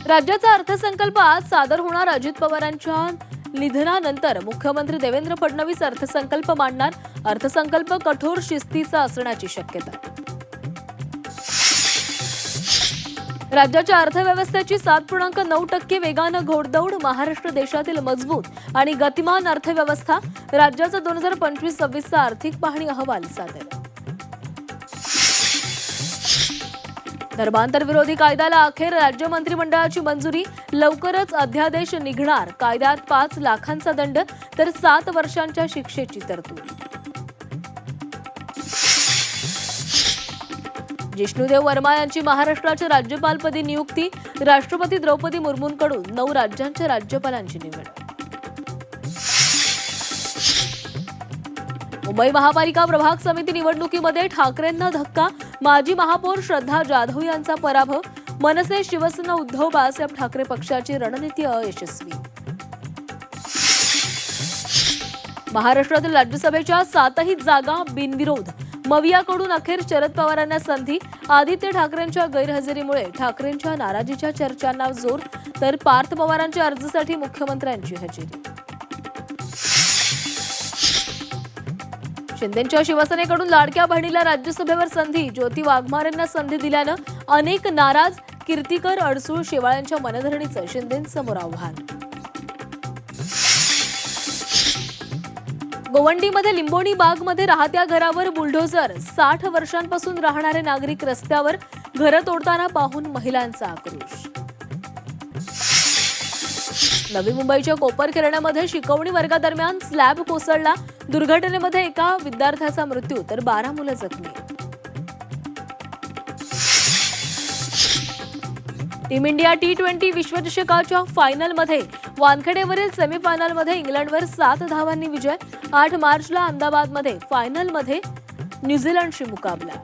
राज्याचा अर्थसंकल्प आज सादर होणार. अजित पवारांच्या निधनानंतर मुख्यमंत्री देवेंद्र फडणवीस अर्थसंकल्प मांडणार. अर्थसंकल्प कठोर शिस्तीचा असण्याची शक्यता. राज्याच्या अर्थव्यवस्थेची 7.9% वेगानं घोडदौड. महाराष्ट्र देशातील मजबूत आणि गतिमान अर्थव्यवस्था. राज्याचा 2025-26 आर्थिक पाहणी अहवाल सादर. धर्मांतर विरोधी कायद्याला अखेर राज्य मंत्रिमंडळाची मंजुरी. लवकरच अध्यादेश निघणार. कायद्यात 5 लाखांचा दंड तर 7 वर्षांच्या शिक्षेची तरतूद. जिष्णुदेव वर्मा यांची महाराष्ट्राच्या राज्यपालपदी नियुक्ती. राष्ट्रपती द्रौपदी मुर्मूंकडून 9 राज्यांच्या राज्यपालांची निवड. मुंबई महापालिका प्रभाग समिती निवडणुकीमध्ये ठाकरेंना धक्का. माजी महापौर श्रद्धा जाधव यांचा पराभव. मनसे, शिवसेना, उद्धव बाळासाहेब ठाकरे पक्षाची रणनीती अयशस्वी. महाराष्ट्रातील राज्यसभेच्या 7ही जागा बिनविरोध. मवियाकडून अखेर शरद पवारांना संधी. आदित्य ठाकरेंच्या गैरहजेरीमुळे ठाकरेंच्या नाराजीच्या चर्चांना जोर तर पार्थ पवारांच्या अर्जासाठी मुख्यमंत्र्यांची हजेरी. शिंदेंच्या शिवसेनेकडून लाडक्या बहिणीला राज्यसभेवर संधी. ज्योती वाघमारेंना संधी दिल्यानं अनेक नाराज. कीर्तिकर, अडसूळ, शेवाळ्यांच्या मनधरणीचं शिंदेंसमोर आव्हान. गोवंडीमध्ये लिंबोणी बागमध्ये राहत्या घरावर बुलडोझर. 60 वर्षांपासून राहणारे नागरिक रस्त्यावर. घरं तोडताना पाहून महिलांचा आक्रोश. नवी मुंबईच्या कोपरखिरण्यामध्ये शिकवणी वर्गादरम्यान स्लॅब कोसळला. दुर्घटनेमध्ये एका विद्यार्थ्याचा मृत्यू तर 12 मुलं जखमी. टीम इंडिया T20 विश्वचषकाच्या फायनलमध्ये. वानखेडेवरील सेमीफायनलमध्ये इंग्लंडवर 7 धावांनी विजय. 8 मार्चला अहमदाबादमध्ये फायनलमध्ये न्यूझीलंडशी मुकाबला.